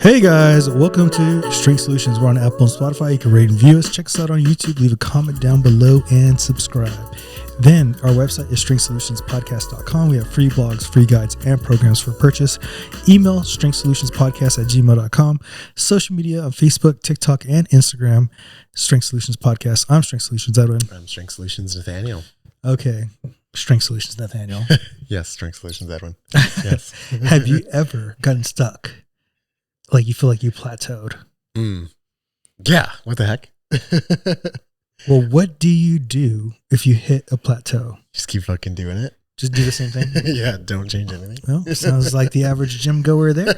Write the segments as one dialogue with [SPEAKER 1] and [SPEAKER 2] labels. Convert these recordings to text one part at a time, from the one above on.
[SPEAKER 1] Hey guys, welcome to Strength Solutions. We're on Apple and Spotify. You can rate and view us. Check us out on YouTube. Leave a comment down below and subscribe. Then our website is strengthsolutionspodcast.com. We have free blogs, free guides, and programs for purchase. Email strengthsolutionspodcast@gmail.com. Social media on Facebook, TikTok, and Instagram. Strength Solutions Podcast. I'm Strength Solutions Edwin.
[SPEAKER 2] I'm Strength Solutions Nathaniel.
[SPEAKER 1] Okay. Strength Solutions Nathaniel.
[SPEAKER 2] Yes, Strength Solutions Edwin. Yes.
[SPEAKER 1] Have you ever gotten stuck? Like you feel like you plateaued?
[SPEAKER 2] Yeah. What the heck?
[SPEAKER 1] Well, what do you do if you hit a plateau?
[SPEAKER 2] Just keep fucking doing it.
[SPEAKER 1] Just do the same thing?
[SPEAKER 2] Yeah, don't change anything.
[SPEAKER 1] Well, sounds like the average gym goer there.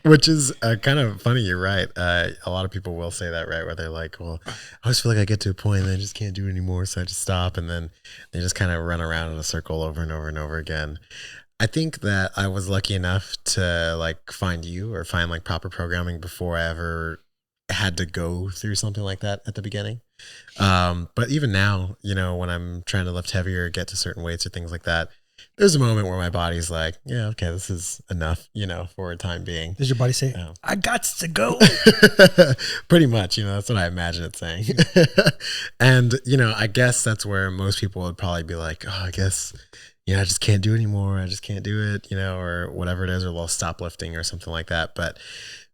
[SPEAKER 2] Which is kind of funny. You're right. A lot of people will say that, right? Where they're like, well, I always feel like I get to a point and I just can't do it anymore. So I just stop. And then they just kind of run around in a circle over and over and over again. I think that I was lucky enough to like find you or find like proper programming before I ever had to go through something like that at the beginning. But even now, you know, when I'm trying to lift heavier, get to certain weights or things like that, there's a moment where my body's like, yeah, okay, this is enough, you know, for a time being.
[SPEAKER 1] Does your body say, I got to go?
[SPEAKER 2] Pretty much, you know, that's what I imagine it saying. And, you know, I guess that's where most people would probably be like, oh, I guess, you know, I just can't do it anymore. I just can't do it, you know, or whatever it is, or they'll stop lifting or something like that. But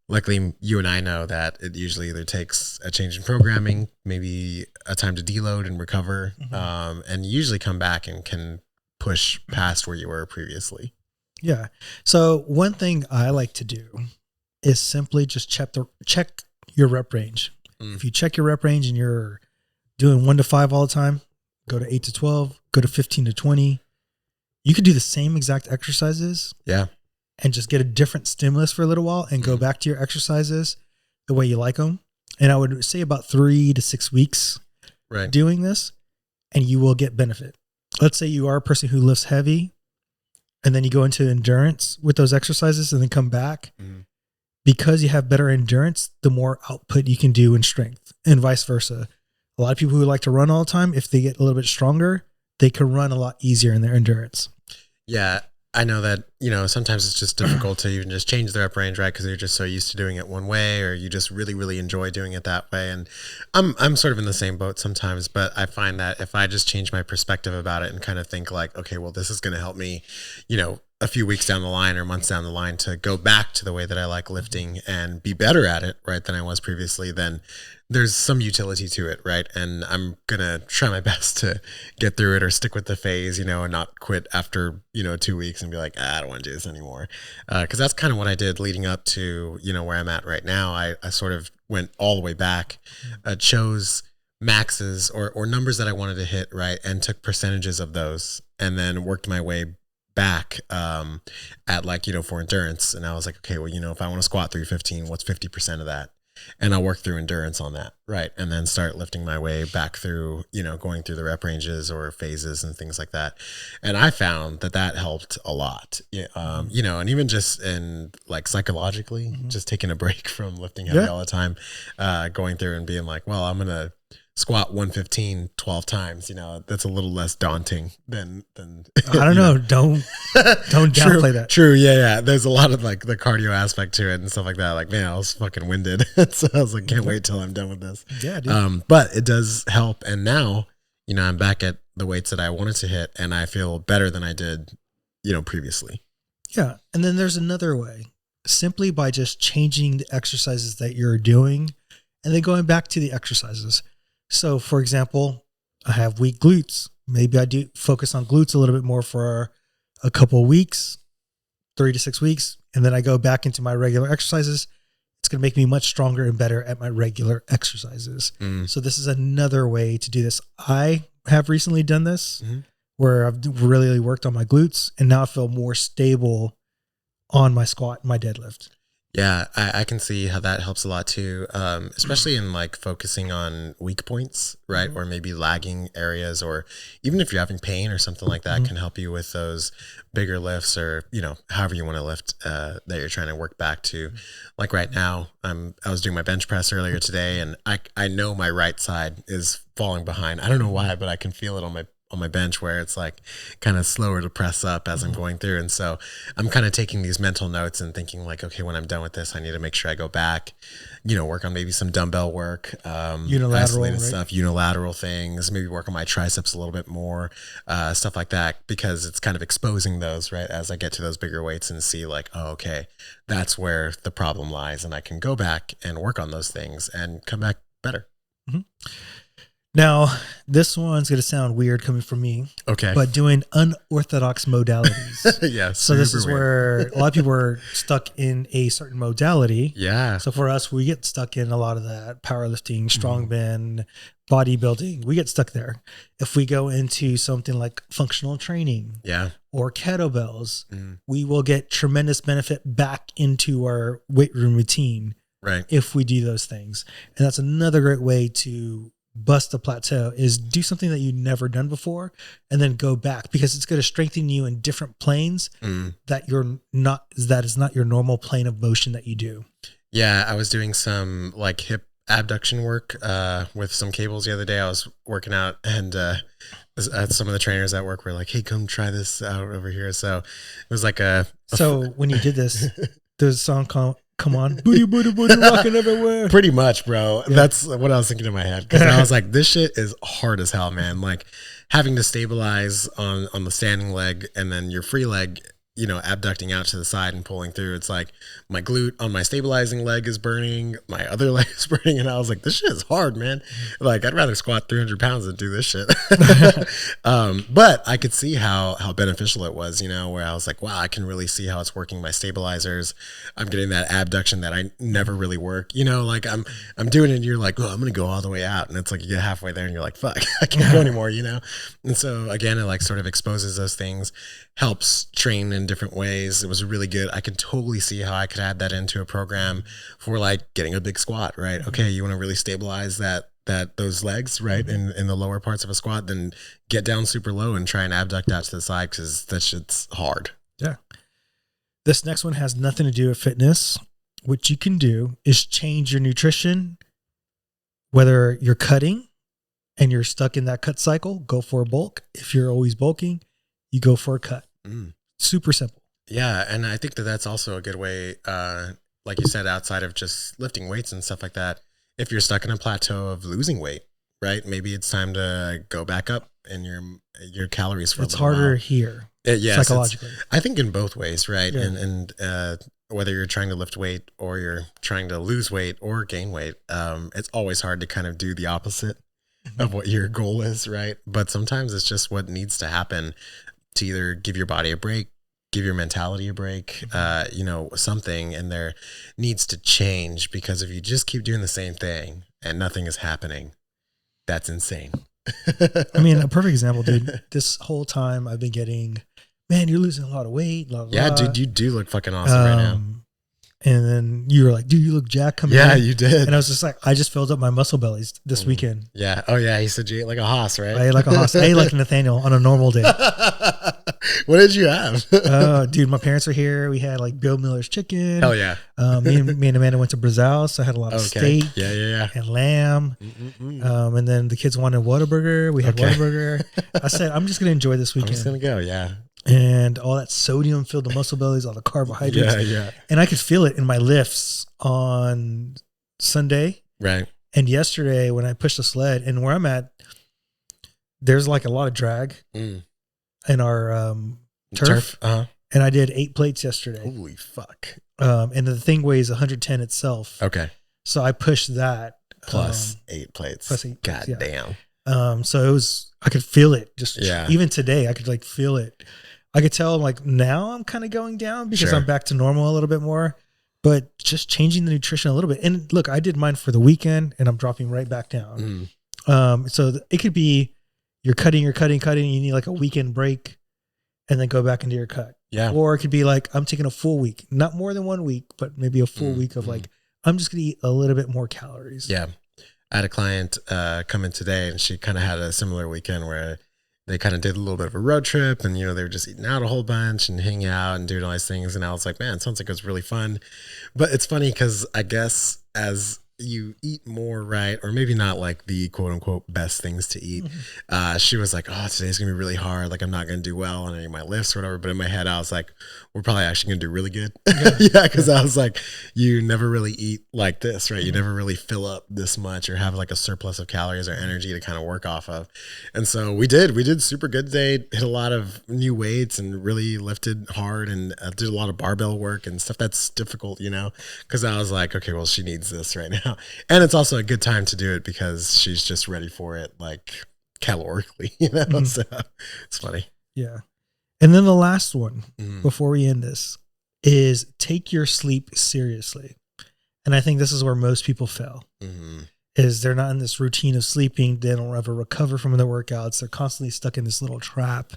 [SPEAKER 2] luckily, you and I know that it usually either takes a change in programming, maybe a time to deload and recover, and you usually come back and can push past where you were previously.
[SPEAKER 1] Yeah. So one thing I like to do is simply just check your rep range. If you check your rep range and you're doing 1 to 5 all the time, go to 8 to 12, go to 15 to 20. You could do the same exact exercises.
[SPEAKER 2] Yeah.
[SPEAKER 1] And just get a different stimulus for a little while and go back to your exercises the way you like them. And I would say about 3 to 6 weeks doing this, and you will get benefit. Let's say you are a person who lifts heavy and then you go into endurance with those exercises and then come back. Because you have better endurance, the more output you can do in strength, and vice versa. A lot of people who like to run all the time, if they get a little bit stronger, they can run a lot easier in their endurance.
[SPEAKER 2] Yeah. I know that, you know, sometimes it's just difficult to even just change the rep range, right? Because you're just so used to doing it one way, or you just really, really enjoy doing it that way. And I'm sort of in the same boat sometimes, but I find that if I just change my perspective about it and kind of think like, okay, well, this is going to help me, you know, a few weeks down the line or months down the line to go back to the way that I like lifting and be better at it, right, than I was previously, then there's some utility to it, right? And I'm going to try my best to get through it or stick with the phase, you know, and not quit after, you know, 2 weeks and be like, I don't want to do this anymore. Because that's kind of what I did leading up to, you know, where I'm at right now. I sort of went all the way back, chose maxes or numbers that I wanted to hit, right, and took percentages of those and then worked my way back at like, you know, for endurance. And I was like, okay, well, you know, if I want to squat 315, what's 50% of that? And I'll work through endurance on that, right? And then start lifting my way back through, you know, going through the rep ranges or phases and things like that. And I found that that helped a lot, you know, and even just in like psychologically, just taking a break from lifting heavy all the time, going through and being like, well, I'm going to squat 115 12 times, you know, that's a little less daunting than
[SPEAKER 1] I don't know. Don't downplay that.
[SPEAKER 2] True. Yeah. There's a lot of like the cardio aspect to it and stuff like that. Like, man, I was fucking winded. So I was like, can't wait till I'm done with this.
[SPEAKER 1] Yeah, dude.
[SPEAKER 2] But it does help. And now, you know, I'm back at the weights that I wanted to hit and I feel better than I did, you know, previously.
[SPEAKER 1] Yeah. And then there's another way, simply by just changing the exercises that you're doing and then going back to the exercises. So, for example, I have weak glutes. Maybe I do focus on glutes a little bit more for a couple of weeks, 3 to 6 weeks, and then I go back into my regular exercises. It's going to make me much stronger and better at my regular exercises. So this is another way to do this. I have recently done this where I've really worked on my glutes, and now I feel more stable on my squat and my deadlift.
[SPEAKER 2] Yeah, I can see how that helps a lot too, especially in like focusing on weak points, right? Or maybe lagging areas, or even if you're having pain or something like that, can help you with those bigger lifts or, you know, however you want to lift that you're trying to work back to. Like right now, I was doing my bench press earlier today and I know my right side is falling behind. I don't know why, but I can feel it on my bench where it's like kind of slower to press up as I'm going through. And so I'm kind of taking these mental notes and thinking like, okay, when I'm done with this, I need to make sure I go back, work on maybe some dumbbell work,
[SPEAKER 1] Unilateral, right?
[SPEAKER 2] stuff, unilateral things, maybe work on my triceps a little bit more, stuff like that, because it's kind of exposing those, right? As I get to those bigger weights and see like, oh, okay, that's where the problem lies. And I can go back and work on those things and come back better.
[SPEAKER 1] Mm-hmm. Now, this one's going to sound weird coming from me.
[SPEAKER 2] Okay.
[SPEAKER 1] But doing unorthodox modalities.
[SPEAKER 2] Yeah.
[SPEAKER 1] So this is where a lot of people are stuck in a certain modality.
[SPEAKER 2] Yeah.
[SPEAKER 1] So for us, we get stuck in a lot of that powerlifting, strongman, bodybuilding. We get stuck there. If we go into something like functional training, or kettlebells, we will get tremendous benefit back into our weight room routine.
[SPEAKER 2] Right.
[SPEAKER 1] If we do those things. And that's another great way to bust a plateau, is do something that you've never done before and then go back, because it's going to strengthen you in different planes that is not your normal plane of motion that you do.
[SPEAKER 2] Yeah. I was doing some like hip abduction work with some cables the other day. I was working out, and some of the trainers at work were like, hey, come try this out over here. So it was like
[SPEAKER 1] so when you did this, there's a song called Come On, booty, booty, booty, rocking everywhere.
[SPEAKER 2] Pretty much, bro. Yeah. That's what I was thinking in my head, because I was like, this shit is hard as hell, man. Like having to stabilize on the standing leg, and then your free leg, abducting out to the side and pulling through. It's like my glute on my stabilizing leg is burning, my other leg is burning, and I was like, this shit is hard, man. Like I'd rather squat 300 pounds than do this shit. But I could see how beneficial it was, where I was like, wow, I can really see how it's working my stabilizers. I'm getting that abduction that I never really work, like I'm doing it, and you're like, oh, I'm gonna go all the way out, and it's like you get halfway there and you're like, fuck, I can't go anymore, And so again, it like sort of exposes those things, helps train in different ways. It was really good. I can totally see how I could add that into a program for like getting a big squat, right? Okay, you want to really stabilize those legs, right, in the lower parts of a squat, then get down super low and try and abduct out to the side, because that shit's hard.
[SPEAKER 1] Yeah. This next one has nothing to do with fitness. What you can do is change your nutrition. Whether you're cutting and you're stuck in that cut cycle, go for a bulk. If you're always bulking, you go for a cut. Super simple.
[SPEAKER 2] Yeah. And I think that's also a good way, like you said, outside of just lifting weights and stuff like that. If you're stuck in a plateau of losing weight, right? Maybe it's time to go back up in your calories for a little while. It's harder
[SPEAKER 1] here.
[SPEAKER 2] Yes,
[SPEAKER 1] psychologically.
[SPEAKER 2] I think in both ways, right?
[SPEAKER 1] Yeah.
[SPEAKER 2] And whether you're trying to lift weight or you're trying to lose weight or gain weight, it's always hard to kind of do the opposite of what your goal is, right? But sometimes it's just what needs to happen to either give your body a break, give your mentality a break, something, and there needs to change, because if you just keep doing the same thing and nothing is happening, that's insane.
[SPEAKER 1] I mean, a perfect example, dude. This whole time I've been getting, man, you're losing a lot of weight. Blah, blah,
[SPEAKER 2] yeah,
[SPEAKER 1] blah.
[SPEAKER 2] dude, you do look fucking awesome right now.
[SPEAKER 1] And then you were like, dude, you look jacked coming in.
[SPEAKER 2] Yeah, you did.
[SPEAKER 1] And I was just like, I just filled up my muscle bellies this weekend.
[SPEAKER 2] Yeah. Oh, yeah. He said you ate like a hoss, right?
[SPEAKER 1] I ate like a hoss. I ate like Nathaniel on a normal day.
[SPEAKER 2] What did you have?
[SPEAKER 1] Dude, my parents are here. We had like Bill Miller's chicken.
[SPEAKER 2] Hell yeah.
[SPEAKER 1] Me and Amanda went to Brazil, so I had a lot of steak.
[SPEAKER 2] Yeah.
[SPEAKER 1] And lamb. And then the kids wanted Whataburger. We had Whataburger. I said, I'm just going to enjoy this weekend.
[SPEAKER 2] I'm just going to go, yeah.
[SPEAKER 1] And all that sodium filled the muscle bellies, all the carbohydrates.
[SPEAKER 2] Yeah.
[SPEAKER 1] And I could feel it in my lifts on Sunday.
[SPEAKER 2] Right.
[SPEAKER 1] And yesterday when I pushed the sled, and where I'm at, there's like a lot of drag in our turf. And I did 8 plates yesterday.
[SPEAKER 2] Holy fuck.
[SPEAKER 1] And the thing weighs 110 itself.
[SPEAKER 2] Okay.
[SPEAKER 1] So I pushed that.
[SPEAKER 2] Plus 8 plates.
[SPEAKER 1] Plus 8
[SPEAKER 2] God
[SPEAKER 1] plates,
[SPEAKER 2] damn.
[SPEAKER 1] So it was, I could feel it.
[SPEAKER 2] Yeah.
[SPEAKER 1] Even today, I could like feel it. I could tell like now I'm kind of going down because I'm back to normal a little bit more, but just changing the nutrition a little bit. And look, I did mine for the weekend and I'm dropping right back down. So it could be you're cutting, you need like a weekend break and then go back into your cut.
[SPEAKER 2] Yeah.
[SPEAKER 1] Or it could be like, I'm taking a full week, not more than 1 week, but maybe a full week of like, I'm just going to eat a little bit more calories.
[SPEAKER 2] Yeah. I had a client come in today, and she kind of had a similar weekend where they kind of did a little bit of a road trip, and, they were just eating out a whole bunch and hanging out and doing all these things. And I was like, man, it sounds like it was really fun. But it's funny because I guess as, you eat more, right? Or maybe not like the quote unquote best things to eat. She was like, oh, today's gonna be really hard. Like I'm not gonna do well on any of my lifts or whatever. But in my head, I was like, we're probably actually gonna do really good. Yeah, because I was like, you never really eat like this, right? You never really fill up this much or have like a surplus of calories or energy to kind of work off of. And so we did super good today. Hit a lot of new weights and really lifted hard and did a lot of barbell work and stuff that's difficult, you know, because I was like, okay, well, she needs this right now. And it's also a good time to do it because she's just ready for it, like calorically, you know. So it's funny.
[SPEAKER 1] Yeah. And then the last one before we end this is take your sleep seriously. And I think this is where most people fail. Is they're not in this routine of sleeping. They don't ever recover from their workouts. They're constantly stuck in this little trap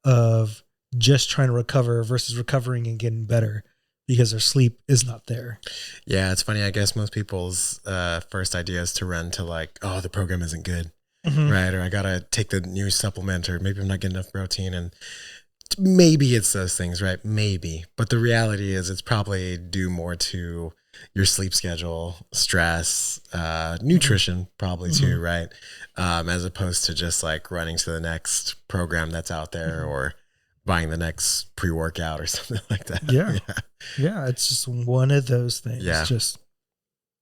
[SPEAKER 1] of just trying to recover versus recovering and getting better because their sleep is not there.
[SPEAKER 2] Yeah, it's funny. I guess most people's first idea is to run to like, oh, the program isn't good, right? Or I got to take the new supplement, or maybe I'm not getting enough protein. And maybe it's those things, right? Maybe. But the reality is it's probably due more to your sleep schedule, stress, nutrition probably too, right? As opposed to just like running to the next program that's out there or buying the next pre-workout or something like that.
[SPEAKER 1] Yeah. It's just one of those things.
[SPEAKER 2] Yeah.
[SPEAKER 1] Just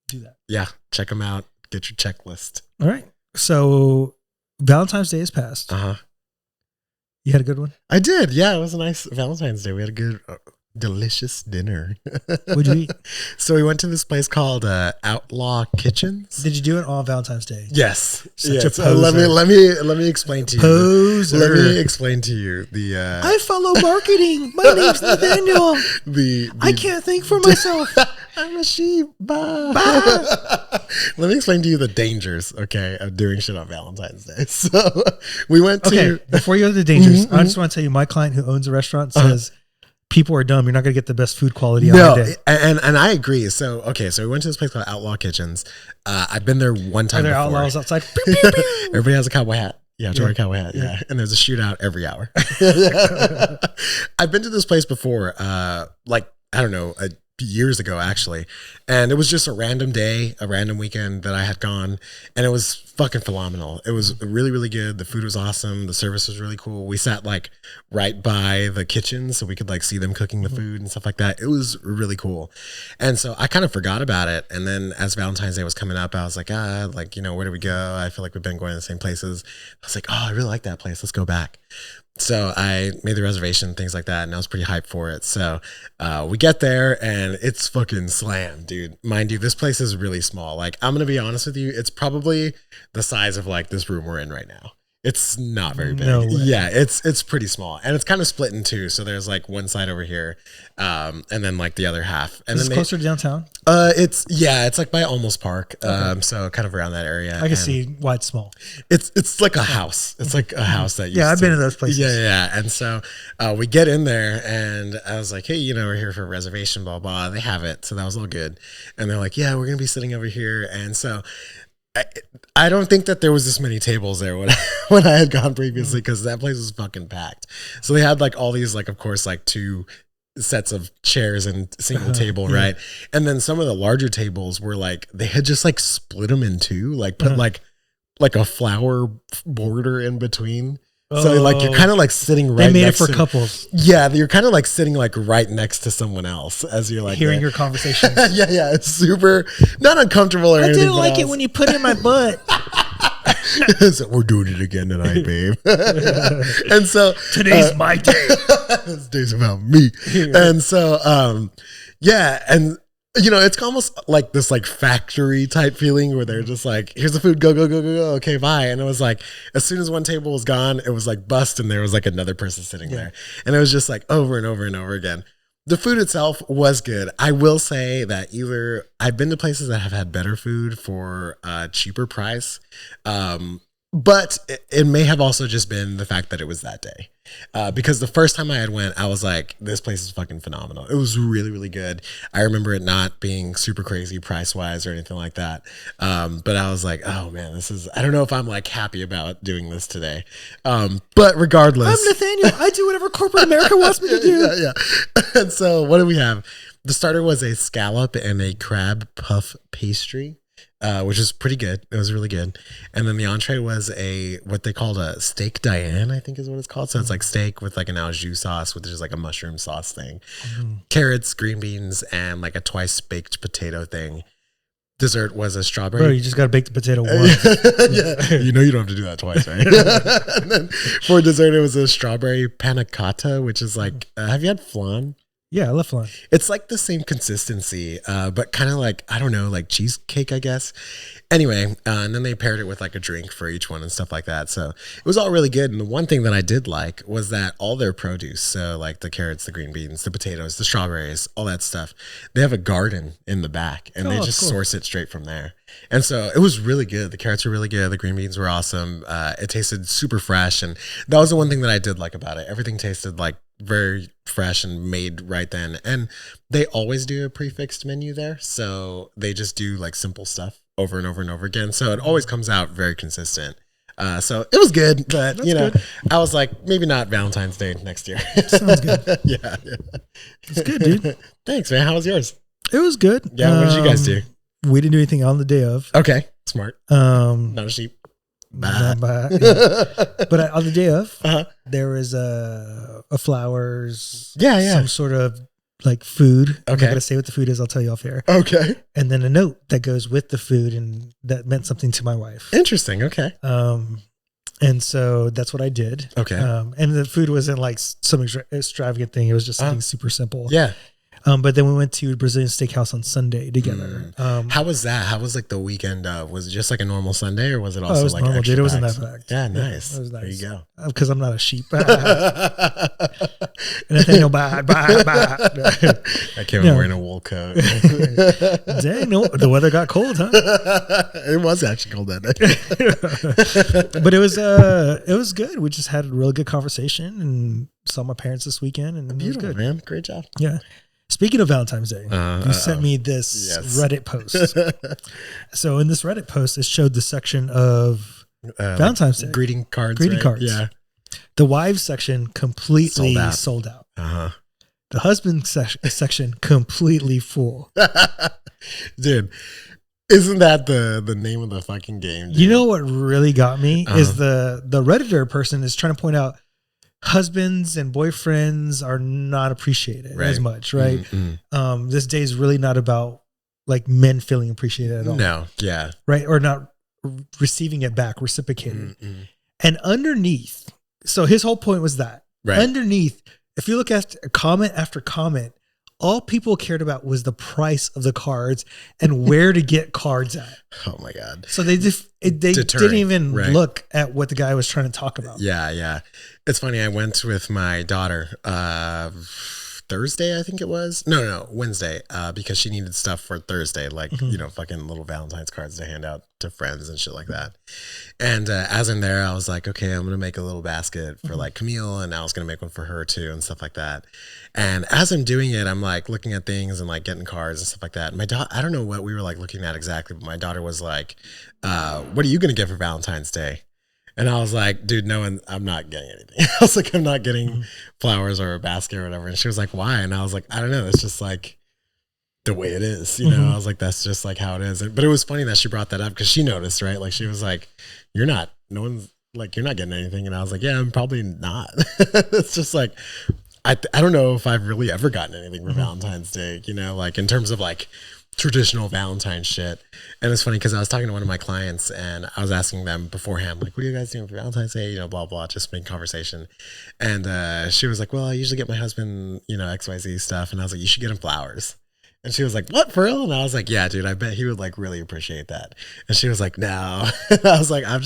[SPEAKER 1] do that.
[SPEAKER 2] Yeah. Check them out. Get your checklist.
[SPEAKER 1] All right. So Valentine's Day has passed. You had a good one?
[SPEAKER 2] I did. Yeah. It was a nice Valentine's Day. We had a good, delicious dinner.
[SPEAKER 1] What'd you eat?
[SPEAKER 2] So we went to this place called Outlaw Kitchens.
[SPEAKER 1] Did you do it on Valentine's Day?
[SPEAKER 2] Yes.
[SPEAKER 1] Such
[SPEAKER 2] yes.
[SPEAKER 1] a poser.
[SPEAKER 2] Let me explain to you.
[SPEAKER 1] Poser.
[SPEAKER 2] Let me explain to you the.
[SPEAKER 1] I follow marketing. My name's Nathaniel. I can't think for myself.
[SPEAKER 2] I'm a sheep. Bye. Let me explain to you the dangers, okay, of doing shit on Valentine's Day. So we went to.
[SPEAKER 1] Okay, before you go to the dangers, I just want to tell you, my client who owns a restaurant says. People are dumb. You're not going to get the best food quality on a day.
[SPEAKER 2] And I agree. So, okay. So we went to this place called Outlaw Kitchens. I've been there one time.
[SPEAKER 1] Are there
[SPEAKER 2] before.
[SPEAKER 1] outlaws outside? Pew, pew, pew.
[SPEAKER 2] Everybody has a cowboy hat. Yeah, Jordan cowboy hat. Yeah. And there's a shootout every hour. I've been to this place before, like, I don't know, years ago actually. And it was just a random day, a random weekend that I had gone, and it was fucking phenomenal. It was really, really good. The food was awesome. The service was really cool. We sat like right by the kitchen so we could like see them cooking the food and stuff like that. It was really cool. And so I kind of forgot about it. And then as Valentine's Day was coming up, I was like, like, you know, where do we go? I feel like we've been going to the same places. I was like, oh, I really like that place. Let's go back. So I made the reservation, things like that, and I was pretty hyped for it. So we get there, and it's fucking slammed, dude. Mind you, this place is really small. Like, I'm going to be honest with you, it's probably the size of, like, this room we're in right now. It's not very big.
[SPEAKER 1] No way.
[SPEAKER 2] Yeah, it's pretty small. And it's kind of split in two. So there's, like, one side over here, and then, like, the other half. And
[SPEAKER 1] Is it closer to downtown?
[SPEAKER 2] It's like by Almost Park. So kind of around that area.
[SPEAKER 1] I can see why it's small.
[SPEAKER 2] It's like a house. It's like a house that
[SPEAKER 1] I've been to those places.
[SPEAKER 2] Yeah. And so we get in there, and I was like, hey, you know, we're here for a reservation, blah, blah. They have it. So that was all good. And they're like, yeah, we're going to be sitting over here. And so I don't think that there was this many tables there when I had gone previously, because that place was fucking packed. So they had like all these, like, of course, like 2 sets of chairs and single table, right? And then some of the larger tables were like, they had just like split them in 2, like put like a flower border in between. So like you're kind of like sitting right.
[SPEAKER 1] They made
[SPEAKER 2] next
[SPEAKER 1] it for
[SPEAKER 2] to,
[SPEAKER 1] couples.
[SPEAKER 2] Yeah, you're kind of like sitting like right next to someone else as you're like
[SPEAKER 1] hearing your conversations.
[SPEAKER 2] yeah, it's super not uncomfortable or anything.
[SPEAKER 1] I didn't like it when you put it in my butt.
[SPEAKER 2] So we're doing it again tonight, babe. And so
[SPEAKER 1] today's my day.
[SPEAKER 2] This day's about me. And so yeah, and you know, it's almost like this like factory type feeling where they're just like, here's the food, go. Okay, bye. And it was like, as soon as one table was gone, it was like bust, and there was like another person sitting there. And it was just like over and over and over again. The food itself was good. I will say that either I've been to places that have had better food for a cheaper price, but it may have also just been the fact that it was that day. Because the first time I had went, I was like, this place is fucking phenomenal. It was really, really good. I remember it not being super crazy price wise or anything like that. But I was like, oh man, I don't know if I'm like happy about doing this today. But regardless,
[SPEAKER 1] I'm Nathaniel. I do whatever corporate America wants me to do.
[SPEAKER 2] Yeah. And so what do we have? The starter was a scallop and a crab puff pastry. which is pretty good. It was really good. And then the entree was what they called a steak Diane, I think is what it's called. So it's like steak with like an au jus sauce, which is like a mushroom sauce thing, carrots, green beans, and like a twice baked potato thing. Dessert was a strawberry.
[SPEAKER 1] Bro, you just got to bake the potato once.
[SPEAKER 2] Yeah, you know you don't have to do that twice, right? And then for dessert, it was a strawberry panna cotta, which is like, have you had flan?
[SPEAKER 1] Yeah, I love flan.
[SPEAKER 2] It's like the same consistency, but kind of like, I don't know, like cheesecake, I guess. Anyway, and then they paired it with like a drink for each one and stuff like that. So it was all really good. And the one thing that I did like was that all their produce, so like the carrots, the green beans, the potatoes, the strawberries, all that stuff, they have a garden in the back and they just source it straight from there. And so it was really good. The carrots were really good. The green beans were awesome. It tasted super fresh. And that was the one thing that I did like about it. Everything tasted like very fresh and made right then. And they always do a prefixed menu there. So they just do like simple stuff over and over and over again. So it always comes out very consistent. So it was good, but that's good. I was like, maybe not Valentine's Day next year.
[SPEAKER 1] Sounds good.
[SPEAKER 2] Yeah.
[SPEAKER 1] It's good, dude.
[SPEAKER 2] Thanks, man. How was yours?
[SPEAKER 1] It was good.
[SPEAKER 2] Yeah. What did you guys do?
[SPEAKER 1] We didn't do anything on the day of.
[SPEAKER 2] Okay. Smart. Not a sheep.
[SPEAKER 1] Yeah. But on the day of, there was a flowers.
[SPEAKER 2] Yeah.
[SPEAKER 1] Some sort of like food.
[SPEAKER 2] Okay.
[SPEAKER 1] I'm not going to say what the food is. I'll tell you off air.
[SPEAKER 2] Okay.
[SPEAKER 1] And then a note that goes with the food, and that meant something to my wife.
[SPEAKER 2] Interesting. Okay.
[SPEAKER 1] And so that's what I did.
[SPEAKER 2] Okay.
[SPEAKER 1] And the food wasn't like some extravagant thing. It was just something super simple.
[SPEAKER 2] Yeah.
[SPEAKER 1] But then we went to Brazilian Steakhouse on Sunday together.
[SPEAKER 2] How was that? How was like the weekend of? Was it just like a normal Sunday, or was it also
[SPEAKER 1] it was
[SPEAKER 2] like
[SPEAKER 1] normal,
[SPEAKER 2] extra
[SPEAKER 1] dude. It wasn't
[SPEAKER 2] packed?
[SPEAKER 1] that packed.
[SPEAKER 2] Yeah, nice.
[SPEAKER 1] It was nice.
[SPEAKER 2] There you go.
[SPEAKER 1] Because I'm not a sheep. Nathaniel, bye.
[SPEAKER 2] I came in wearing a wool coat.
[SPEAKER 1] Dang, no, the weather got cold, huh?
[SPEAKER 2] It was actually cold that day.
[SPEAKER 1] But it was good. We just had a really good conversation and saw my parents this weekend, and
[SPEAKER 2] Beautiful,
[SPEAKER 1] it was good.
[SPEAKER 2] Man. Great job.
[SPEAKER 1] Yeah. Speaking of Valentine's Day, you sent me this Reddit post. So in this Reddit post, it showed the section of Valentine's Day.
[SPEAKER 2] Greeting cards. Yeah.
[SPEAKER 1] The wives section completely sold out. The husband section completely full.
[SPEAKER 2] Dude, isn't that the name of the fucking game? Dude?
[SPEAKER 1] You know what really got me is the Redditor person is trying to point out husbands and boyfriends are not appreciated as much, right? Mm-hmm. This day is really not about like men feeling appreciated at all.
[SPEAKER 2] No, yeah.
[SPEAKER 1] Right? Or not receiving it back, reciprocated. And underneath, so his whole point was that underneath, if you look at comment after comment, all people cared about was the price of the cards and where to get cards at.
[SPEAKER 2] Oh my God.
[SPEAKER 1] So they didn't even look at what the guy was trying to talk about.
[SPEAKER 2] Yeah. It's funny. I went with my daughter Thursday, I think it was. No, Wednesday, because she needed stuff for Thursday, like, fucking little Valentine's cards to hand out to friends and shit like that. And as I'm there, I was like, okay, I'm going to make a little basket for like Camille, and I was going to make one for her too and stuff like that. And as I'm doing it, I'm like looking at things and like getting cards and stuff like that. My daughter, I don't know what we were like looking at exactly, but my daughter was like, what are you going to get for Valentine's Day? And I was like, dude, no, I'm not getting anything. I was like, I'm not getting flowers or a basket or whatever. And she was like, why? And I was like, I don't know. It's just like the way it is, you know? I was like, that's just like how it is. But it was funny that she brought that up because she noticed, right? Like she was like, you're not getting anything. And I was like, yeah, I'm probably not. It's just like, I don't know if I've really ever gotten anything for Valentine's Day, like in terms of like traditional Valentine shit. And it's funny because I was talking to one of my clients and I was asking them beforehand, like, what are you guys doing for Valentine's Day? Blah, blah, just making conversation. And she was like, well, I usually get my husband, XYZ stuff. And I was like, you should get him flowers. And she was like, what, for real? And I was like, yeah, dude, I bet he would like really appreciate that. And she was like, no. And I was like, I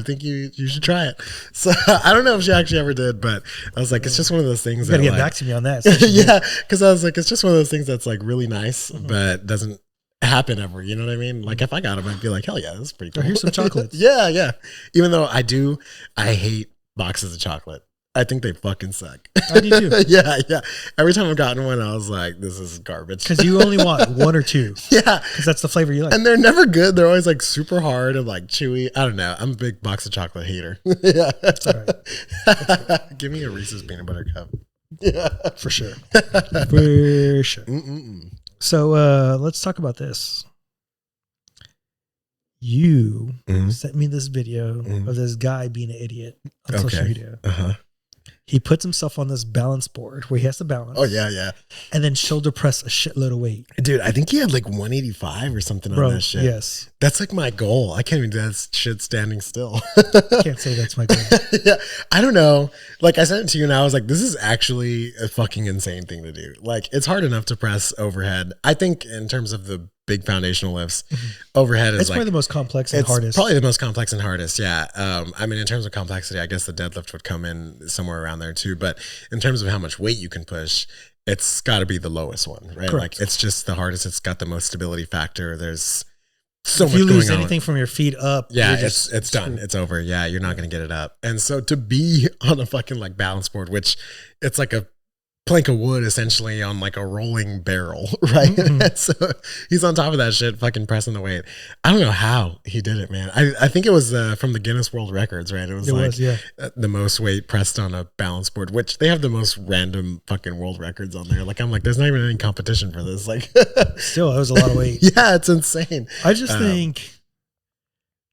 [SPEAKER 2] think you should try it. So I don't know if she actually ever did, but I was like, it's just one of those things.
[SPEAKER 1] You gotta get back to me on that.
[SPEAKER 2] Yeah. Cause I was like, it's just one of those things that's like really nice, but doesn't happen ever. You know what I mean? Like if I got him, I'd be like, hell yeah, that's pretty cool.
[SPEAKER 1] Here's some chocolates.
[SPEAKER 2] Yeah. Even though I hate boxes of chocolate. I think they fucking suck.
[SPEAKER 1] I do too.
[SPEAKER 2] Yeah. Every time I've gotten one, I was like, this is garbage.
[SPEAKER 1] Because you only want one or two.
[SPEAKER 2] Yeah.
[SPEAKER 1] Because that's the flavor you like.
[SPEAKER 2] And they're never good. They're always like super hard and like chewy. I don't know. I'm a big box of chocolate hater. Yeah. That's all right. Give me a Reese's peanut butter cup. Yeah.
[SPEAKER 1] For sure. For sure. So let's talk about this. you sent me this video of this guy being an idiot on social media. He puts himself on this balance board where he has to balance.
[SPEAKER 2] Oh, yeah.
[SPEAKER 1] And then shoulder press a shitload of weight.
[SPEAKER 2] Dude, I think he had like 185 or something on that shit.
[SPEAKER 1] Yes.
[SPEAKER 2] That's like my goal. I can't even do that shit standing still.
[SPEAKER 1] I can't say that's my goal.
[SPEAKER 2] Yeah. I don't know. Like I sent it to you and I was like, this is actually a fucking insane thing to do. Like it's hard enough to press overhead. I think in terms of the big foundational lifts, overhead is
[SPEAKER 1] it's probably the most complex and hardest.
[SPEAKER 2] Probably the most complex and hardest. Yeah. I mean, in terms of complexity, I guess the deadlift would come in somewhere around there too. But in terms of how much weight you can push, it's got to be the lowest one, right?
[SPEAKER 1] Correct.
[SPEAKER 2] Like it's just the hardest. It's got the most stability factor. There's so
[SPEAKER 1] if
[SPEAKER 2] much
[SPEAKER 1] you
[SPEAKER 2] going
[SPEAKER 1] lose
[SPEAKER 2] on.
[SPEAKER 1] anything from your feet up,
[SPEAKER 2] yeah, it's done. It's over. Yeah, you're not going to get it up. And so to be on a fucking like balance board, which it's like a plank of wood essentially on like a rolling barrel, right? So he's on top of that shit fucking pressing the weight. I don't know how he did it, man. I think it was from the Guinness World Records, right? It was the most weight pressed on a balance board, which they have the most random fucking world records on there. Like I'm like, there's not even any competition for this. Like
[SPEAKER 1] still, that was a lot of weight.
[SPEAKER 2] Yeah, it's insane.
[SPEAKER 1] I just think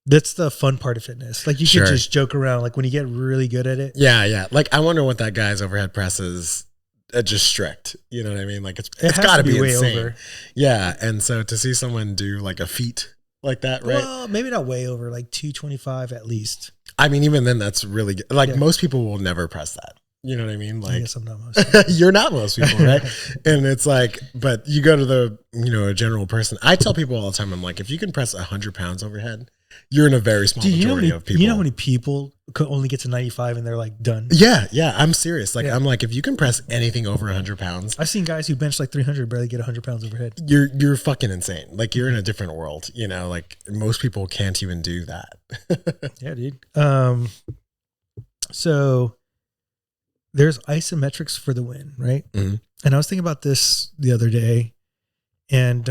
[SPEAKER 1] that's the fun part of fitness. Like you can just joke around, like when you get really good at it.
[SPEAKER 2] Yeah. Like I wonder what that guy's overhead press is. Just strict, you know what I mean? Like it's got to be way insane. Over. Yeah, and so to see someone do like a feat like that, right?
[SPEAKER 1] Well, maybe not way over, like 225 at least.
[SPEAKER 2] I mean, even then, that's really good. Like most people will never press that. You know what I mean? Like,
[SPEAKER 1] I guess I'm not most people.
[SPEAKER 2] You're not most people, right? And it's like, but you go to the, a general person. I tell people all the time, I'm like, if you can press 100 pounds overhead, you're in a very small majority of people.
[SPEAKER 1] You know how many people could only get to 95 and they're like done?
[SPEAKER 2] Yeah. I'm serious. Like I'm like, if you can press anything over 100 pounds,
[SPEAKER 1] I've seen guys who bench like 300 barely get 100 pounds overhead.
[SPEAKER 2] You're fucking insane. Like you're in a different world. Like most people can't even do that.
[SPEAKER 1] Yeah, dude. So there's Isometrics For The Win, right? And I was thinking about this the other day, and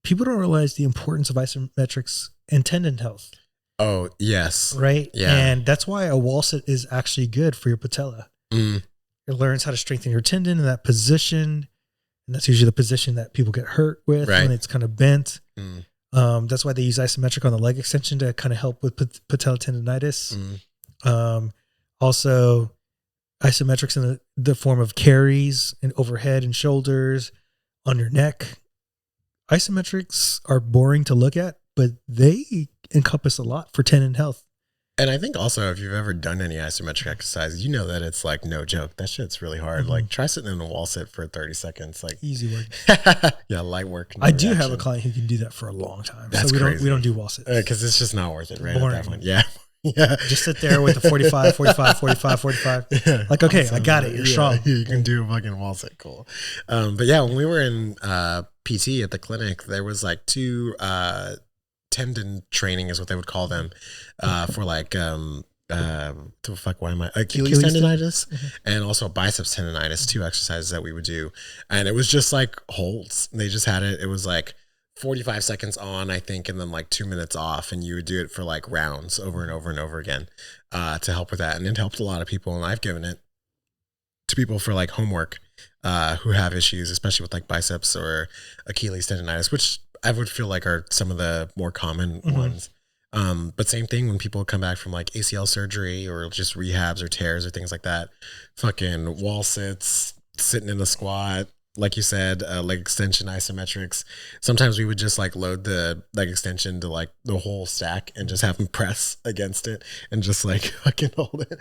[SPEAKER 1] people don't realize the importance of isometrics and tendon health.
[SPEAKER 2] Oh, yes.
[SPEAKER 1] Right?
[SPEAKER 2] Yeah.
[SPEAKER 1] And that's why a wall sit is actually good for your patella. It learns how to strengthen your tendon in that position. And that's usually the position that people get hurt with when it's kind of bent. That's why they use isometric on the leg extension to kind of help with patella tendonitis. Also, isometrics in the form of carries and overhead and shoulders on your neck. Isometrics are boring to look at, but they encompass a lot for tendon health.
[SPEAKER 2] And I think also if you've ever done any isometric exercise, you know that it's like no joke. That shit's really hard. Like try sitting in a wall sit for 30 seconds. Like
[SPEAKER 1] easy work.
[SPEAKER 2] Yeah, light work.
[SPEAKER 1] I do have a client who can do that for a long time.
[SPEAKER 2] That's
[SPEAKER 1] so
[SPEAKER 2] crazy.
[SPEAKER 1] we don't do wall sits.
[SPEAKER 2] Because it's just not worth it, right?
[SPEAKER 1] Boring.
[SPEAKER 2] At that point. Yeah. Yeah.
[SPEAKER 1] Just sit there with the 45, 45, 45, 45. Yeah. Like, okay, awesome. I got it. You're strong.
[SPEAKER 2] You can do a fucking wall sit. Cool. But yeah, when we were in PT at the clinic, there was like two tendon training is what they would call them for like Achilles tendonitis and also biceps tendonitis, two exercises that we would do. And it was just like holds. They just had it. It was like 45 seconds on, I think, and then like 2 minutes off. And you would do it for like rounds over and over and over again to help with that. And it helped a lot of people. And I've given it to people for like homework who have issues, especially with like biceps or Achilles tendonitis, which I would feel like are some of the more common ones. But same thing when people come back from like ACL surgery or just rehabs or tears or things like that, fucking wall sits, sitting in a squat, like you said, leg extension, isometrics. Sometimes we would just like load the leg extension to like the whole stack and just have them press against it and just like fucking hold it.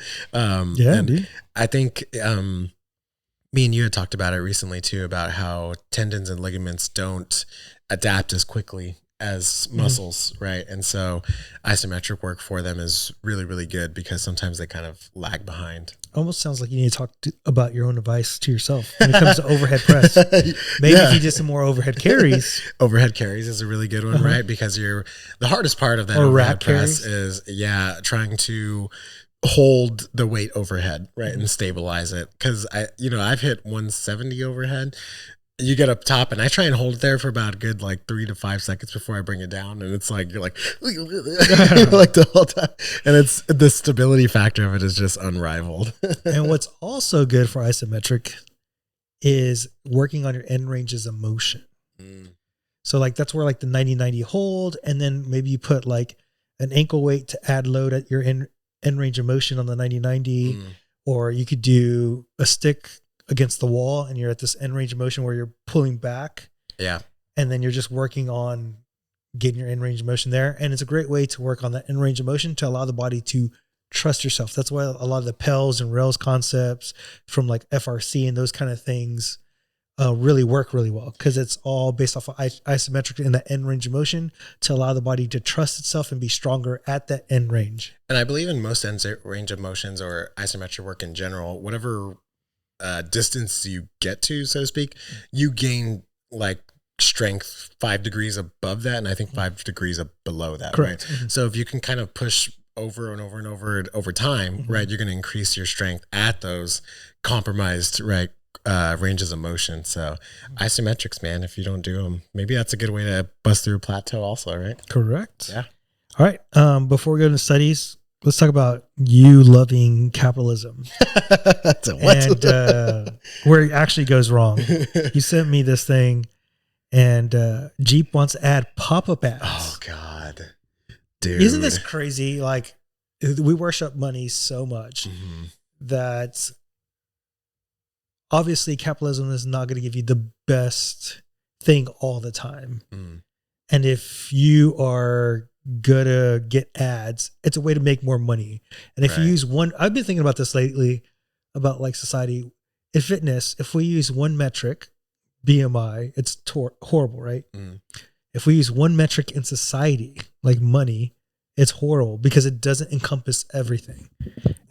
[SPEAKER 1] Dude.
[SPEAKER 2] I think me and you had talked about it recently too, about how tendons and ligaments don't adapt as quickly as muscles, right? And so isometric work for them is really, really good because sometimes they kind of lag behind.
[SPEAKER 1] Almost sounds like you need to talk about your own advice to yourself when it comes to overhead press. Maybe if you did some more overhead carries.
[SPEAKER 2] Overhead carries is a really good one, right? Because the hardest part of that overhead press is, trying to hold the weight overhead, right? And stabilize it. Because I've hit 170 overhead. You get up top and I try and hold it there for about a good like 3 to 5 seconds before I bring it down. And it's like, you're like, like the whole time. And it's the stability factor of it is just unrivaled.
[SPEAKER 1] And what's also good for isometric is working on your end ranges of motion. So like that's where like the 90-90 hold, and then maybe you put like an ankle weight to add load at your end range of motion on the 90-90, or you could do a stick against the wall and you're at this end range of motion where you're pulling back.
[SPEAKER 2] Yeah.
[SPEAKER 1] And then you're just working on getting your end range of motion there. And it's a great way to work on that end range of motion to allow the body to trust yourself. That's why a lot of the PELs and rails concepts from like FRC and those kind of things really work really well, because it's all based off of isometric in the end range of motion to allow the body to trust itself and be stronger at that end range.
[SPEAKER 2] And I believe in most end range of motions or isometric work in general, whatever distance you get to, so to speak, you gain like strength 5 degrees above that, and I think 5 degrees below that.
[SPEAKER 1] Correct.
[SPEAKER 2] Right? So if you can kind of push over and over and over time, right, you're going to increase your strength at those compromised, right, ranges of motion. So isometrics, man, if you don't do them, maybe that's a good way to bust through a plateau also, right?
[SPEAKER 1] Correct.
[SPEAKER 2] Yeah.
[SPEAKER 1] All right. Before we go into studies, let's talk about you loving capitalism. And where it actually goes wrong. You sent me this thing, and Jeep wants to add pop-up ads.
[SPEAKER 2] Oh God, dude.
[SPEAKER 1] Isn't this crazy? Like, we worship money so much that obviously capitalism is not going to give you the best thing all the time. And if you are going to get ads, it's a way to make more money. And if you use one, I've been thinking about this lately, about like society in fitness. If we use one metric, BMI, it's horrible, right? If we use one metric in society, like money, it's horrible because it doesn't encompass everything.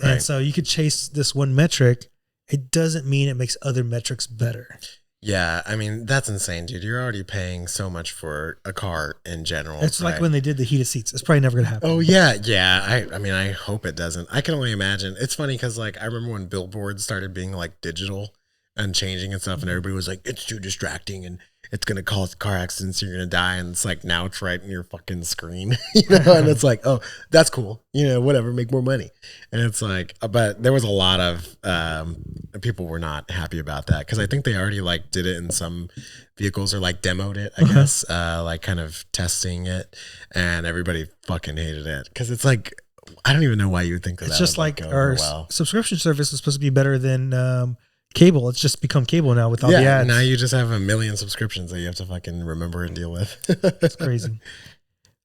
[SPEAKER 1] And so you could chase this one metric. It doesn't mean it makes other metrics better.
[SPEAKER 2] Yeah, I mean, that's insane, dude. You're already paying so much for a car in general.
[SPEAKER 1] It's like when they did the heated seats. It's probably never going to happen.
[SPEAKER 2] Oh, yeah. Yeah. I mean, I hope it doesn't. I can only imagine. It's funny because, like, I remember when billboards started being, like, digital and changing and stuff, and everybody was like, it's too distracting and it's going to cause car accidents, you're going to die. And it's like, now it's right in your fucking screen, you know? And it's like, oh, that's cool. You know, whatever, make more money. And it's like, but there was a lot of people were not happy about that, because I think they already like did it in some vehicles, or like demoed it, I guess, like kind of testing it, and everybody fucking hated it, because it's like, I don't even know why you would think that.
[SPEAKER 1] It's just like our subscription service is supposed to be better than cable. It's just become cable now with all the ads.
[SPEAKER 2] Now you just have a million subscriptions that you have to fucking remember and deal with.
[SPEAKER 1] It's crazy.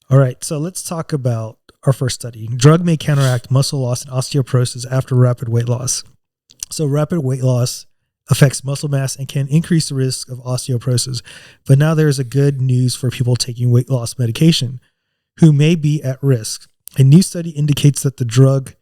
[SPEAKER 1] All right, so let's talk about our first study. Drug may counteract muscle loss and osteoporosis after rapid weight loss. So rapid weight loss affects muscle mass and can increase the risk of osteoporosis. But now there's a good news for people taking weight loss medication who may be at risk. A new study indicates that the drug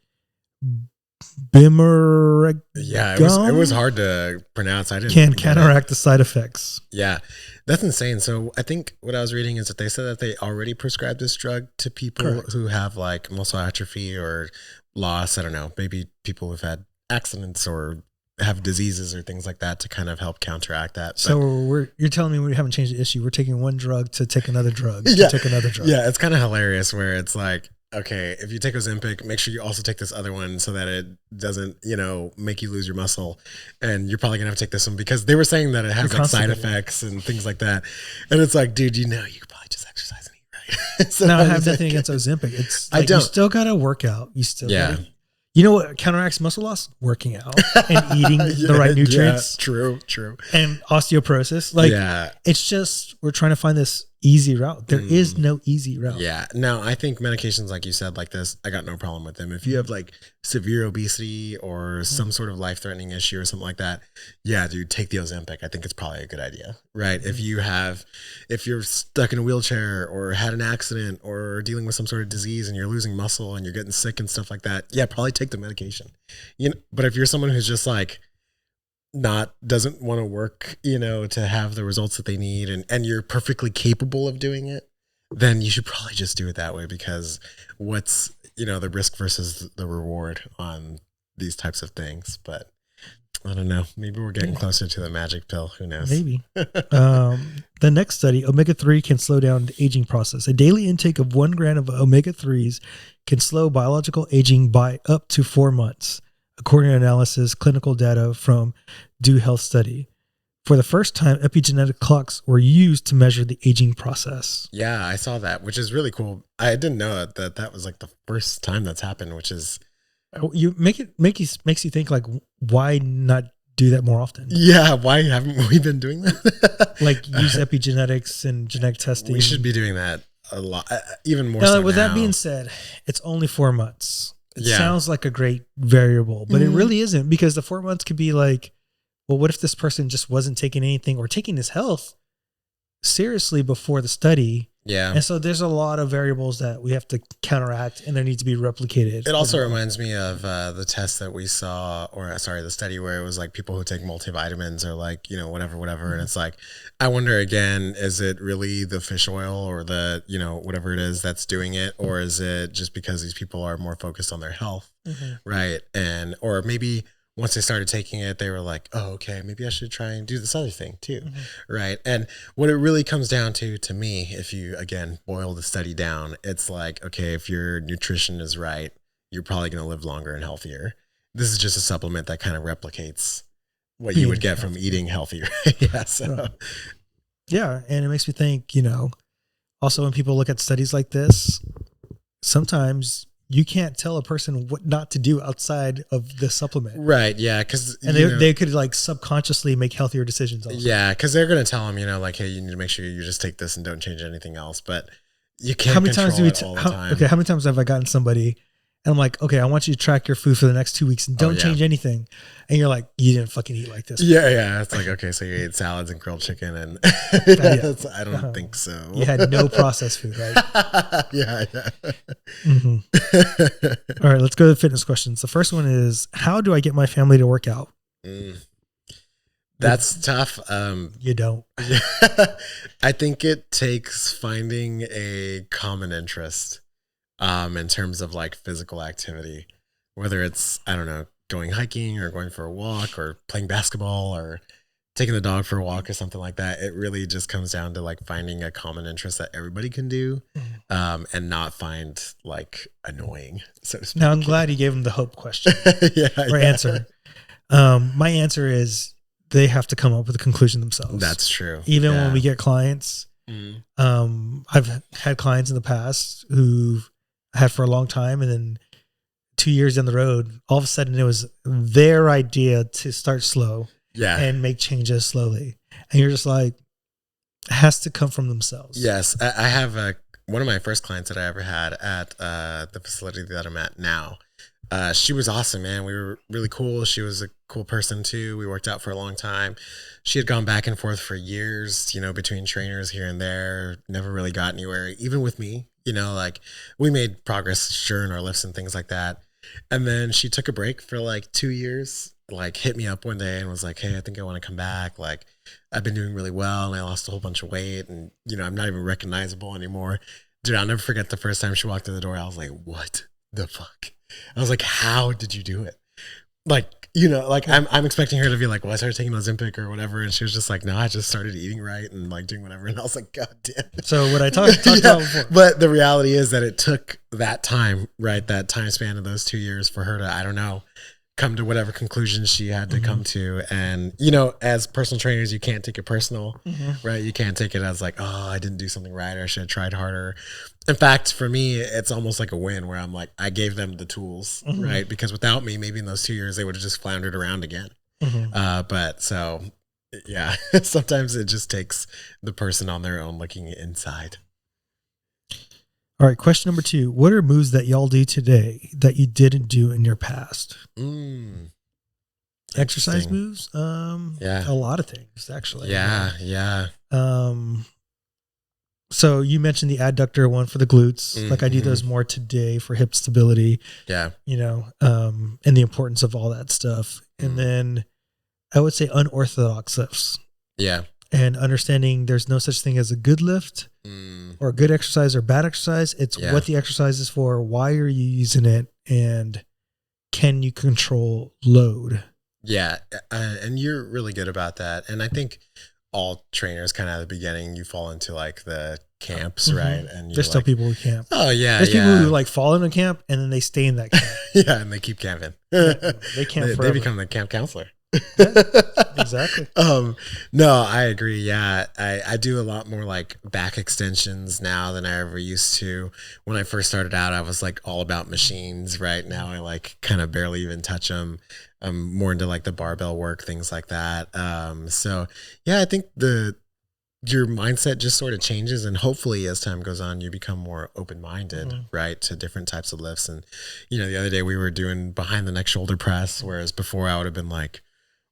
[SPEAKER 1] Bimareg,
[SPEAKER 2] it was hard to pronounce. I didn't
[SPEAKER 1] can counteract the side effects.
[SPEAKER 2] Yeah, that's insane. So I think what I was reading is that they said that they already prescribed this drug to people who have like muscle atrophy or loss. I don't know, maybe people who've had accidents or have diseases or things like that, to kind of help counteract that.
[SPEAKER 1] So you're telling me we haven't changed the issue. We're taking one drug to take another drug to take another drug.
[SPEAKER 2] Yeah, it's kind of hilarious where it's like, okay, if you take Ozempic, make sure you also take this other one so that it doesn't, you know, make you lose your muscle. And you're probably going to have to take this one because they were saying that it has like side effects and things like that. And it's like, dude, you know, you could probably just exercise and eat right. So
[SPEAKER 1] now, I have nothing against Ozempic. It's like, you still got to work out. You still gotta, you know what counteracts muscle loss? Working out and eating the right nutrients.
[SPEAKER 2] True.
[SPEAKER 1] And osteoporosis. Like, it's just, we're trying to find this easy route. There is no easy route.
[SPEAKER 2] Yeah. No, I think medications like you said, like this, I got no problem with them. If you have like severe obesity or some sort of life-threatening issue or something like that, yeah, dude, take the Ozempic. I think it's probably a good idea, right? If you're stuck in a wheelchair or had an accident or dealing with some sort of disease and you're losing muscle and you're getting sick and stuff like that, yeah, probably take the medication. You know, but if you're someone who's just like, doesn't want to work, you know, to have the results that they need, and you're perfectly capable of doing it, then you should probably just do it that way, because what's, you know, the risk versus the reward on these types of things. But I don't know, maybe we're getting closer to the magic pill. Who knows?
[SPEAKER 1] Maybe. The next study, omega-3 can slow down the aging process. A daily intake of 1 gram of omega-3s can slow biological aging by up to 4 months, according to analysis, clinical data from Do Health Study. For the first time, epigenetic clocks were used to measure the aging process.
[SPEAKER 2] Yeah, I saw that, which is really cool. I didn't know that was like the first time that's happened, which is
[SPEAKER 1] You makes you think like, why not do that more often?
[SPEAKER 2] yeah. Why haven't we been doing that?
[SPEAKER 1] Like use epigenetics and genetic testing.
[SPEAKER 2] We should be doing that a lot, even more so
[SPEAKER 1] with
[SPEAKER 2] now.
[SPEAKER 1] that being said, it's only 4 months. It
[SPEAKER 2] Yeah.
[SPEAKER 1] sounds like a great variable, but it really isn't, because the 4 months could be like, well, what if this person just wasn't taking anything or taking his health seriously before the study?
[SPEAKER 2] Yeah.
[SPEAKER 1] And so there's a lot of variables that we have to counteract, and there need to be replicated.
[SPEAKER 2] It also reminds me of the test that we saw, or sorry, the study where it was like people who take multivitamins or like, you know, whatever. And it's like, I wonder again, is it really the fish oil or the, you know, whatever it is that's doing it? Or is it just because these people are more focused on their health? Right. And, or maybe once they started taking it, they were like, oh, okay, maybe I should try and do this other thing too. Right. And what it really comes down to me, if you, again, boil the study down, it's like, okay, if your nutrition is right, you're probably going to live longer and healthier. This is just a supplement that kind of replicates what you would get from eating healthier. Yeah. So,
[SPEAKER 1] yeah. And it makes me think, you know, also when people look at studies like this, sometimes you can't tell a person what not to do outside of the supplement.
[SPEAKER 2] right. Yeah. Cause
[SPEAKER 1] they could like subconsciously make healthier decisions also.
[SPEAKER 2] yeah. Cause they're going to tell them, you know, like, hey, you need to make sure you just take this and don't change anything else. But you can't
[SPEAKER 1] How many times
[SPEAKER 2] control it all the time.
[SPEAKER 1] Okay, how many times have I gotten somebody and I'm like, okay, I want you to track your food for the next 2 weeks and don't change anything. And you're like, you didn't fucking eat like this.
[SPEAKER 2] Yeah, yeah. It's like, okay, so you ate salads and grilled chicken and I don't think so.
[SPEAKER 1] You had no processed food, right?
[SPEAKER 2] Yeah.
[SPEAKER 1] All right, let's go to the fitness questions. The first one is, how do I get my family to work out?
[SPEAKER 2] That's tough.
[SPEAKER 1] You don't.
[SPEAKER 2] I think it takes finding a common interest in terms of like physical activity, whether it's, I don't know, going hiking or going for a walk or playing basketball or taking the dog for a walk or something like that. It really just comes down to like finding a common interest that everybody can do and not find like annoying, so to speak.
[SPEAKER 1] Now, I'm glad you gave them the hope question answer. My answer is they have to come up with a conclusion themselves.
[SPEAKER 2] That's true.
[SPEAKER 1] Even when we get clients, I've had clients in the past who I had for a long time, and then 2 years down the road, all of a sudden it was their idea to start slow and make changes slowly. And you're just like, it has to come from themselves.
[SPEAKER 2] Yes. I have one of my first clients that I ever had at the facility that I'm at now. She was awesome, man. We were really cool. She was a cool person too. We worked out for a long time. She had gone back and forth for years, you know, between trainers here and there, never really got anywhere, even with me, you know, like we made progress, sure, in our lifts and things like that. And then she took a break for like 2 years, like hit me up one day and was like, hey, I think I want to come back. Like I've been doing really well and I lost a whole bunch of weight and, you know, I'm not even recognizable anymore. Dude, I'll never forget the first time she walked through the door. I was like, what the fuck? I was like, how did you do it? Like, you know, like I'm expecting her to be like, well, I started taking Ozempic or whatever. And she was just like, no, I just started eating right and like doing whatever. And I was like, God damn.
[SPEAKER 1] So what I talked about before.
[SPEAKER 2] But the reality is that it took that time, right? That time span of those 2 years for her to, I don't know, come to whatever conclusions she had to come to. And, you know, as personal trainers, you can't take it personal, right? You can't take it as like, oh, I didn't do something right or I should have tried harder. In fact, for me, it's almost like a win where I'm like, I gave them the tools, right? Because without me, maybe in those 2 years, they would have just floundered around again. But so, yeah, sometimes it just takes the person on their own looking inside.
[SPEAKER 1] All right, question number 2. What are moves that y'all do today that you didn't do in your past? Exercise moves? A lot of things, actually.
[SPEAKER 2] Yeah.
[SPEAKER 1] So you mentioned the adductor one for the glutes. Like I do those more today for hip stability.
[SPEAKER 2] Yeah.
[SPEAKER 1] You know, and the importance of all that stuff. And then I would say unorthodox lifts.
[SPEAKER 2] Yeah.
[SPEAKER 1] And understanding there's no such thing as a good lift or a good exercise or bad exercise. It's what the exercise is for, why are you using it, and can you control load?
[SPEAKER 2] Yeah. And you're really good about that. And I think all trainers kind of at the beginning, you fall into like the camps, right? And
[SPEAKER 1] there's still people who camp.
[SPEAKER 2] Oh yeah.
[SPEAKER 1] There's people who like fall in a camp and then they stay in that camp.
[SPEAKER 2] Yeah. And they keep camping.
[SPEAKER 1] They camp forever.
[SPEAKER 2] They become the camp counselor.
[SPEAKER 1] Exactly.
[SPEAKER 2] No, I agree. Yeah. I do a lot more like back extensions now than I ever used to. When I first started out, I was like all about machines. Right now, I like kind of barely even touch them. I'm more into like the barbell work, things like that. So yeah, I think your mindset just sort of changes, and hopefully as time goes on you become more open-minded, right, to different types of lifts. And the other day we were doing behind the neck shoulder press, whereas before I would have been like,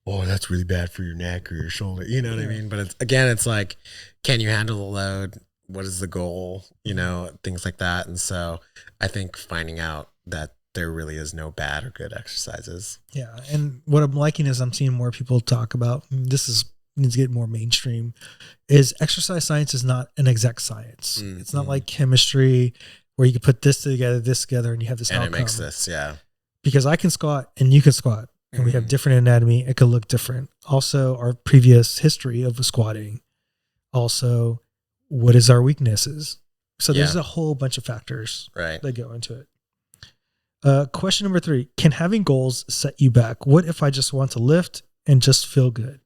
[SPEAKER 2] oh, that's really bad for your neck or your shoulder, you know what I mean? But it's like, can you handle the load? What is the goal? Things like that. And so I think finding out that there really is no bad or good exercises.
[SPEAKER 1] Yeah. And what I'm liking is I'm seeing more people talk about, needs to get more mainstream, is exercise science is not an exact science. It's not like chemistry where you can put this together, and you have this outcome.
[SPEAKER 2] And it makes this, yeah.
[SPEAKER 1] Because I can squat and you can squat, and we have different anatomy. It could look different. Also, our previous history of squatting. Also, what is our weaknesses? So there's a whole bunch of factors that go into it. Question number 3, can having goals set you back? What if I just want to lift and just feel good?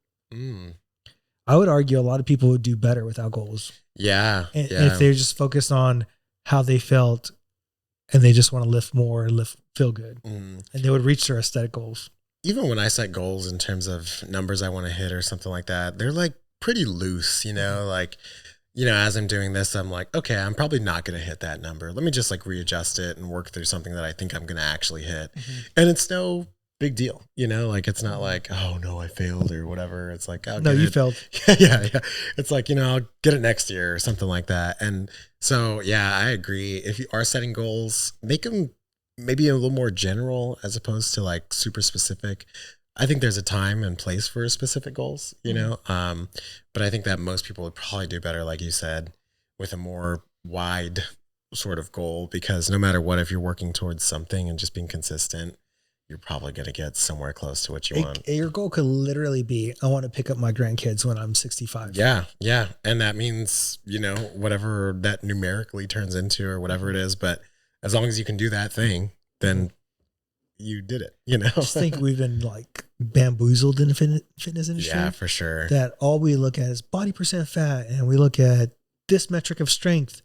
[SPEAKER 1] I would argue a lot of people would do better without goals.
[SPEAKER 2] Yeah.
[SPEAKER 1] And if they're just focused on how they felt and they just want to lift more and feel good, and they would reach their aesthetic goals.
[SPEAKER 2] Even when I set goals in terms of numbers I want to hit or something like that, they're like pretty loose, as I'm doing this, I'm like, okay, I'm probably not going to hit that number. Let me just like readjust it and work through something that I think I'm going to actually hit. And it's no big deal, like it's not like, oh no, I failed or whatever. It's like, oh no,
[SPEAKER 1] you failed.
[SPEAKER 2] Yeah. It's like, I'll get it next year or something like that. And so, yeah, I agree. If you are setting goals, make them maybe a little more general as opposed to like super specific. I think there's a time and place for specific goals, but I think that most people would probably do better, like you said, with a more wide sort of goal, because no matter what, if you're working towards something and just being consistent, you're probably going to get somewhere close to what you want.
[SPEAKER 1] Your goal could literally be, I want to pick up my grandkids when I'm 65.
[SPEAKER 2] Yeah. Yeah. And that means, whatever that numerically turns into or whatever it is. But as long as you can do that thing, then you did it,
[SPEAKER 1] I just think we've been like bamboozled in the fitness industry.
[SPEAKER 2] Yeah, for sure.
[SPEAKER 1] That all we look at is body percent fat, and we look at this metric of strength.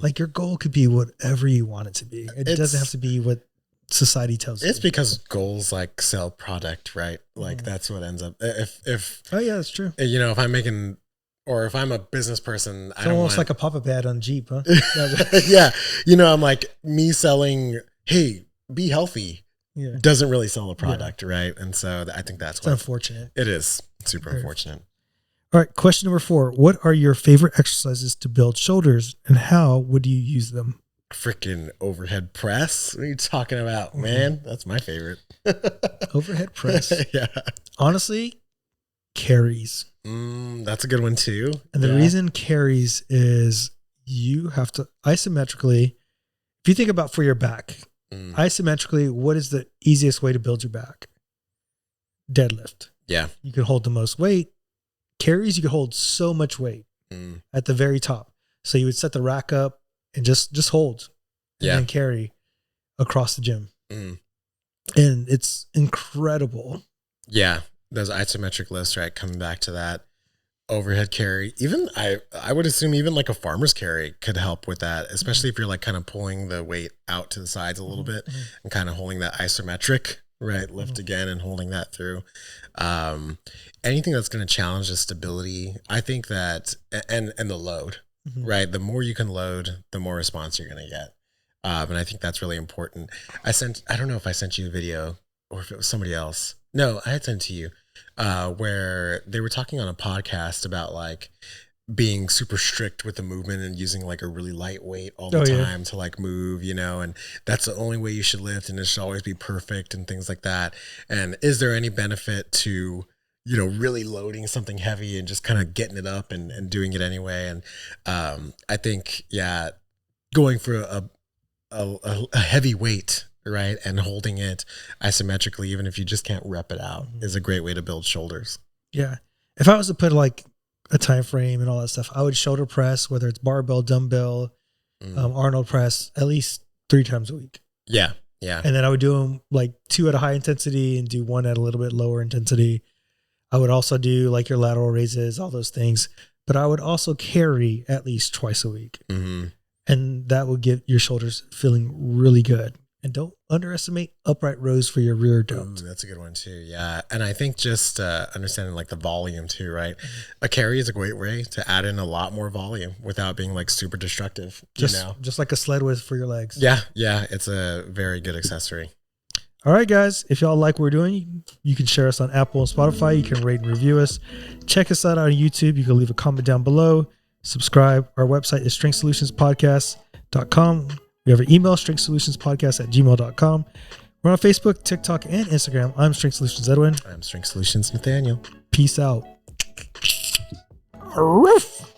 [SPEAKER 1] Like your goal could be whatever you want it to be. It doesn't have to be what society tells you.
[SPEAKER 2] It's because goals like sell product, right? Like that's what ends up. If
[SPEAKER 1] oh yeah, that's true.
[SPEAKER 2] If I'm making, or if I'm a business person,
[SPEAKER 1] it's almost like a pop-up ad on Jeep, huh?
[SPEAKER 2] Yeah. I'm like, me selling, hey, be healthy, doesn't really sell a product, right? And so I think that's
[SPEAKER 1] unfortunate.
[SPEAKER 2] It is super unfortunate.
[SPEAKER 1] All right, question number 4. What are your favorite exercises to build shoulders, and how would you use them?
[SPEAKER 2] Freaking overhead press. What are you talking about, man? That's my favorite.
[SPEAKER 1] Overhead press.
[SPEAKER 2] Yeah.
[SPEAKER 1] Honestly, carries.
[SPEAKER 2] That's a good one too.
[SPEAKER 1] And the reason carries is you have to isometrically, if you think about for your back, isometrically, what is the easiest way to build your back? Deadlift. Yeah. You can hold the most weight. Carries, you can hold so much weight at the very top. So you would set the rack up and just hold and then carry across the gym. And it's incredible.
[SPEAKER 2] Yeah. Those isometric lifts, right? Coming back to that overhead carry, even I would assume even like a farmer's carry could help with that, especially if you're like kind of pulling the weight out to the sides a little bit and kind of holding that isometric, right? Lift again and holding that through. Anything that's going to challenge the stability, I think that, and the load, right? The more you can load, the more response you're going to get. And I think that's really important. I don't know if I sent you a video or if it was somebody else. No, I had sent to you, where they were talking on a podcast about like being super strict with the movement and using like a really light weight all the time to like move, and that's the only way you should lift and it should always be perfect and things like that. And is there any benefit to, really loading something heavy and just kind of getting it up and doing it anyway? And I think, going for a heavy weight, right, and holding it isometrically, even if you just can't rep it out, is a great way to build shoulders. Yeah.
[SPEAKER 1] If I was to put like a time frame and all that stuff, I would shoulder press, whether it's barbell, dumbbell, Arnold press, at least 3 times a week.
[SPEAKER 2] Yeah. Yeah.
[SPEAKER 1] And then I would do them like 2 at a high intensity and do 1 at a little bit lower intensity. I would also do like your lateral raises, all those things. But I would also carry at least twice a week.
[SPEAKER 2] Mm-hmm.
[SPEAKER 1] And that will get your shoulders feeling really good. And don't underestimate upright rows for your rear delt.
[SPEAKER 2] That's a good one too. Yeah. And I think just understanding like the volume too, right? A carry is a great way to add in a lot more volume without being like super destructive.
[SPEAKER 1] Just like a sled width for your legs.
[SPEAKER 2] Yeah. Yeah. It's a very good accessory.
[SPEAKER 1] All right, guys. If y'all like what we're doing, you can share us on Apple and Spotify. You can rate and review us. Check us out on YouTube. You can leave a comment down below. Subscribe. Our website is strengthsolutionspodcast.com. We have an email, strengthsolutionspodcast@gmail.com. We're on Facebook, TikTok, and Instagram. I'm Strength Solutions Edwin.
[SPEAKER 2] I'm Strength Solutions Nathaniel.
[SPEAKER 1] Peace out. Aroof.